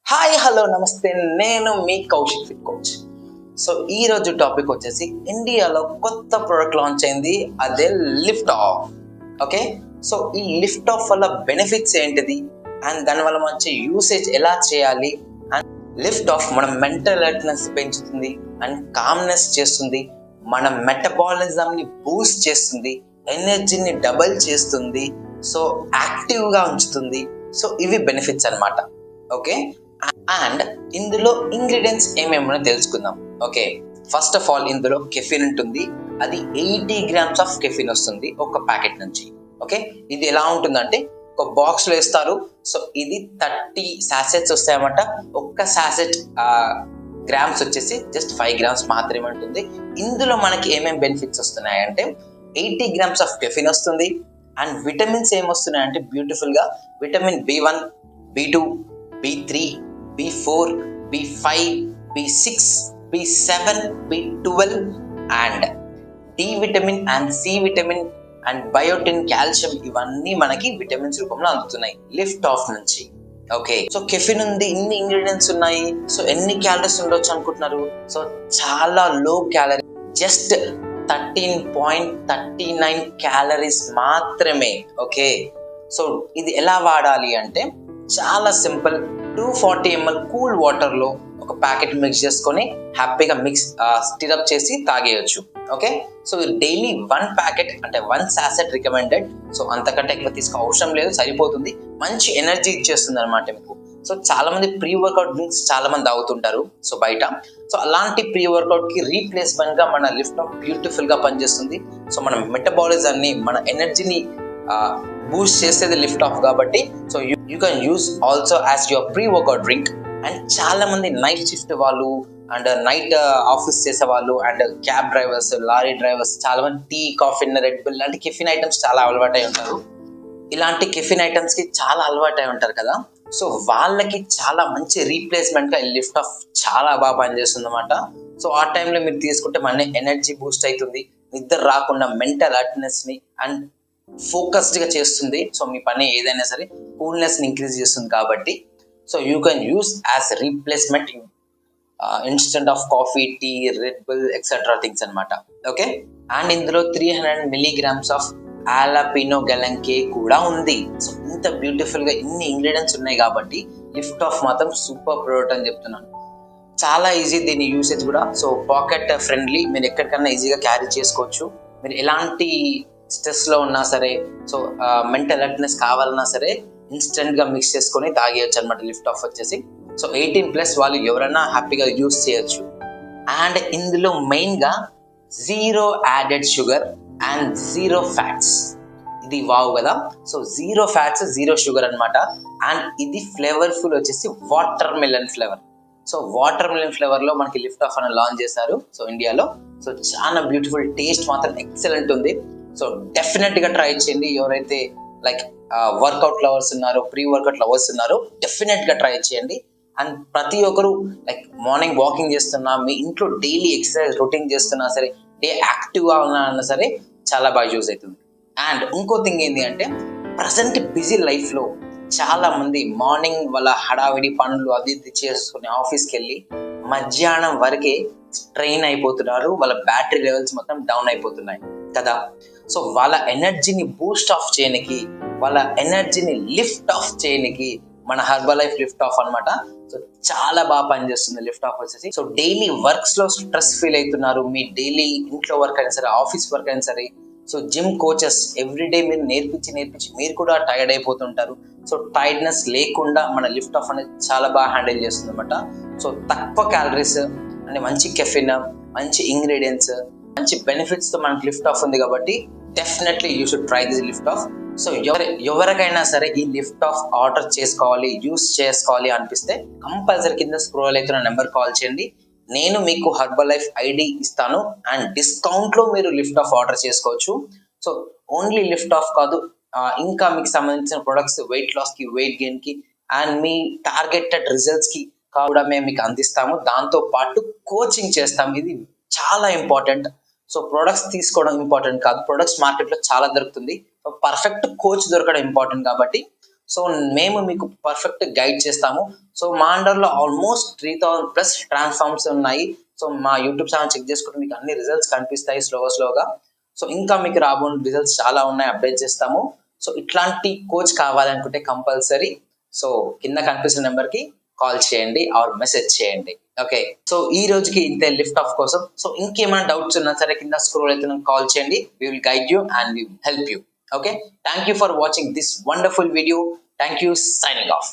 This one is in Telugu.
హాయ్ హలో నమస్తే, నేను మీ కౌశిక్ ఫిట్ కోచ్. సో ఈ రోజు టాపిక్ వచ్చేసి ఇండియాలో కొత్త ప్రోడక్ట్ లాంచ్ అయింది, అదే లిఫ్ట్ ఆఫ్. ఓకే, సో ఈ లిఫ్ట్ ఆఫ్ వల్ల బెనిఫిట్స్ ఏంటిది అండ్ దానివల్ల మంచి యూసేజ్ ఎలా చేయాలి. అండ్ లిఫ్ట్ ఆఫ్ మన మెంటల్ అలర్ట్నెస్ పెంచుతుంది అండ్ కామ్నెస్ చేస్తుంది, మన మెటబాలిజంని బూస్ట్ చేస్తుంది, ఎనర్జీని డబల్ చేస్తుంది, సో యాక్టివ్గా ఉంచుతుంది. సో ఇవి బెనిఫిట్స్ అన్నమాట. ఓకే, అండ్ ఇందులో ఇంగ్రీడియంట్స్ ఏమేమో తెలుసుకుందాం. ఓకే, ఫస్ట్ ఆఫ్ ఆల్ ఇందులో కెఫిన్ ఉంటుంది. అది 80 grams ఆఫ్ కెఫిన్ వస్తుంది ఒక ప్యాకెట్ నుంచి. ఓకే, ఇది ఎలా ఉంటుందంటే ఒక బాక్స్ లో ఇస్తారు. సో ఇది 30 సాసెట్స్ వస్తాయన్నమాట. ఒక్క సాసెట్ గ్రామ్స్ వచ్చేసి జస్ట్ 5 grams మాత్రమే ఉంటుంది. ఇందులో మనకి ఏమేమి బెనిఫిట్స్ వస్తున్నాయంటే 80 grams ఆఫ్ కెఫిన్ వస్తుంది అండ్ విటమిన్స్ ఏమొస్తున్నాయంటే బ్యూటిఫుల్ గా vitamin B1, B2, B3, B4, B5, B6, B7, B12 and D vitamin and C vitamin and biotin, calcium, ఇవన్నీ మనకి విటమిన్స్ రూపంలో అందుతున్నాయి లిఫ్ట్ ఆఫ్ నుంచి. ఓకే, సో కెఫిన్ ఉంది, ఇన్ని ఇంగ్రీడియంట్స్ ఉన్నాయి. సో ఎన్ని క్యాలరీస్ ఉండొచ్చు అనుకుంటున్నారు? సో చాలా లో క్యాలరీ, జస్ట్ 13.39 క్యాలరీస్ మాత్రమే. ఓకే, సో ఇది ఎలా వాడాలి అంటే చాలా సింపుల్. 240 ml కూల్ వాటర్ లో ఒక ప్యాకెట్ మిక్స్ చేసుకొని హ్యాపీగా స్టిరప్ చేసి తాగేయచ్చు. ఓకే, సో డైలీ 1 ప్యాకెట్ అంటే 1 సాసెట్ రికమెండెడ్. సో అంతకంటే ఎక్కువ తీసుకో అవసరం లేదు, సరిపోతుంది. మంచి ఎనర్జీ ఇచ్చేస్తుంది అనమాట మీకు. సో చాలా మంది ప్రీ వర్కౌట్ డ్రింక్స్ చాలా మంది తాగుతుంటారు సో బయట. సో అలాంటి ప్రీ వర్కౌట్ కి రీప్లేస్మెంట్ గా మన లిఫ్ట్ ఆఫ్ బ్యూటిఫుల్ గా పనిచేస్తుంది. సో మన మెటబాలిజాన్ని, మన ఎనర్జీని బూస్ట్ చేసేది లిఫ్ట్ ఆఫ్ కాబట్టి so you can use also as your pre workout drink. And చాలా మంది నైట్ షిఫ్ట్ వాళ్ళు అండ్ నైట్ ఆఫీస్ చేసే వాళ్ళు and cab drivers, lorry drivers, చాలా మంది టీ, కాఫీ, రెడ్ బుల్ లాంటి కెఫిన్ ఐటమ్స్ చాలా అలవాటై ఉంటారు. ఇలాంటి కెఫిన్ ఐటమ్స్ కి చాలా అలవాటై ఉంటారు కదా. సో వాళ్ళకి చాలా మంచి రీప్లేస్మెంట్ గా లిఫ్ట్ ఆఫ్ చాలా బాగా పనిచేస్తుంది అనమాట. సో ఆ టైంలో మీరు తీసుకుంటే మన ఎనర్జీ బూస్ట్ అవుతుంది, నిద్ర రాకుండా మెంటల్ అలర్ట్నెస్ ని అండ్ ఫోకస్డ్ గా చేస్తుంది. సో మీ పని ఏదైనా సరే కూల్నెస్ ని ఇంక్రీజ్ చేస్తుంది కాబట్టి so you can use as replacement instant of coffee, tea, Red Bull etcetera things అనమాట. ఓకే, అండ్ ఇందులో 300 milligrams ఆఫ్ ఆలాపినో గెలంకే కూడా ఉంది. సో ఇంత బ్యూటిఫుల్ గా ఇన్ని ఇంగ్రీడియంట్స్ ఉన్నాయి కాబట్టి లిఫ్ట్ ఆఫ్ మాత్రం సూపర్ ప్రోడక్ట్ అని చెప్తున్నాను. చాలా ఈజీ దీని యూసేజ్ కూడా. సో పాకెట్ ఫ్రెండ్లీ, మీరు ఎక్కడికన్నా ఈజీగా క్యారీ చేసుకోవచ్చు. మీరు ఎలాంటి స్ట్రెస్ లో ఉన్నా సరే, సో మెంటల్ అలర్ట్నెస్ కావాలన్నా సరే ఇన్స్టెంట్ గా మిక్స్ చేసుకొని తాగేయచ్చు అనమాట లిఫ్ట్ ఆఫ్ వచ్చేసి. సో 18+ వాళ్ళు ఎవరైనా హ్యాపీగా యూస్ చేయొచ్చు. అండ్ ఇందులో మెయిన్ గా 0 added షుగర్ అండ్ 0 ఫ్యాట్స్. ఇది వావ్ కదా. సో 0 ఫ్యాట్స్, 0 షుగర్ అనమాట. అండ్ ఇది ఫ్లేవర్ఫుల్ వచ్చేసి water melon flavour. So water melon flavour లో మనకి లిఫ్ట్ ఆఫ్ అని లాంచ్ చేశారు సో ఇండియాలో. సో చాలా బ్యూటిఫుల్, టేస్ట్ మాత్రం ఎక్సలెంట్ ఉంది. సో డెఫినెట్ గా ట్రై చేయండి. ఎవరైతే లైక్ వర్కౌట్ లవర్స్ ఉన్నారో, ప్రీ వర్కౌట్ లవర్స్ ఉన్నారో డెఫినెట్ గా ట్రై చేయండి. అండ్ ప్రతి ఒక్కరు లైక్ మార్నింగ్ వాకింగ్ చేస్తున్నా, మీ ఇంట్లో డైలీ ఎక్సర్సైజ్ రొటీన్ చేస్తున్నా సరే, డే యాక్టివ్ గా ఉన్నా సరే చాలా బాగా యూజ్ అవుతుంది. అండ్ ఇంకో థింగ్ ఏంటి అంటే ప్రజెంట్ బిజీ లైఫ్ లో చాలా మంది మార్నింగ్ వాళ్ళ హడావిడి పనులు అది ఇది చేసుకుని ఆఫీస్కి వెళ్ళి మధ్యాహ్నం వరకే స్ట్రెయిన్ అయిపోతున్నారు, వాళ్ళ బ్యాటరీ లెవెల్స్ మొత్తం డౌన్ అయిపోతున్నాయి కదా. సో వాళ్ళ ఎనర్జీని బూస్ట్ ఆఫ్ చేయడానికి, వాళ్ళ ఎనర్జీని లిఫ్ట్ ఆఫ్ చేయడానికి మన హర్బల్ లైఫ్ లిఫ్ట్ ఆఫ్ అనమాట. సో చాలా బాగా పనిచేస్తుంది లిఫ్ట్ ఆఫ్ వచ్చేసి. సో డైలీ వర్క్స్ లో స్ట్రెస్ ఫీల్ అవుతున్నారు, మీ డైలీ ఇంట్లో వర్క్ అయినా సరే, ఆఫీస్ వర్క్ అయినా సరే, సో జిమ్ కోచెస్ ఎవ్రీడే మీరు నేర్పించి మీరు కూడా టైర్డ్ అయిపోతుంటారు. సో టైర్డ్నెస్ లేకుండా మన లిఫ్ట్ ఆఫ్ అనేది చాలా బాగా హ్యాండిల్ చేస్తుంది అనమాట. సో తక్కువ క్యాలరీస్ అంటే మంచి కెఫిన్, మంచి ఇంగ్రీడియంట్స్, మంచి బెనిఫిట్స్ తో మనకి లిఫ్ట్ ఆఫ్ ఉంది కాబట్టి definitely you should try this lift of. So ఎవరికైనా సరే ఈ లిఫ్ట్ ఆఫ్ ఆర్డర్ చేసుకోవాలి, యూస్ చేసుకోవాలి అనిపిస్తే కంపల్సరీ కింద స్క్రోల్ అవుతున్న నెంబర్ కాల్ చేయండి. నేను మీకు హర్బల్ లైఫ్ ఐడి ఇస్తాను అండ్ డిస్కౌంట్ లో మీరు లిఫ్ట్ ఆఫ్ ఆర్డర్ చేసుకోవచ్చు. సో ఓన్లీ లిఫ్ట్ ఆఫ్ కాదు, ఇంకా మీకు సంబంధించిన ప్రొడక్ట్స్ వెయిట్ లాస్ కి, వెయిట్ గెయిన్ కి అండ్ మీ టార్గెటెడ్ రిజల్ట్స్ కి కూడా మేము మీకు అందిస్తాము. దాంతో పాటు కోచింగ్ చేస్తాం, ఇది చాలా ఇంపార్టెంట్. సో ప్రొడక్ట్స్ తీసుకోవడం ఇంపార్టెంట్ కాదు, ప్రొడక్ట్స్ మార్కెట్ లో చాలా దొరుకుతుంది. పర్ఫెక్ట్ కోచ్ దొరకడం ఇంపార్టెంట్ కాబట్టి సో మేము మీకు పర్ఫెక్ట్ గైడ్ చేస్తాము. సో మా అండర్లో ఆల్మోస్ట్ 3000+ ట్రాన్స్ఫార్మ్స్ ఉన్నాయి. సో మా యూట్యూబ్ ఛానల్ చెక్ చేసుకుంటే మీకు అన్ని రిజల్ట్స్ కనిపిస్తాయి స్లోగా. సో ఇంకా మీకు రాబోయే రిజల్ట్స్ చాలా ఉన్నాయి, అప్డేట్ చేస్తాము. సో ఇట్లాంటి కోచ్ కావాలనుకుంటే కంపల్సరీ సో కింద కనిపిస్తున్న నెంబర్కి కాల్ చేయండి ఆర్ మెసేజ్ చేయండి. ఓకే, సో ఈ రోజుకి ఇంతే లిఫ్ట్ ఆఫ్ కోసం. సో ఇంకేమైనా డౌట్స్ ఉన్నా సరే కింద స్క్రోల్ అయితే కాల్ చేయండి. We will guide you and we will help you. Okay, thank you for watching this wonderful video. Thank you, signing off.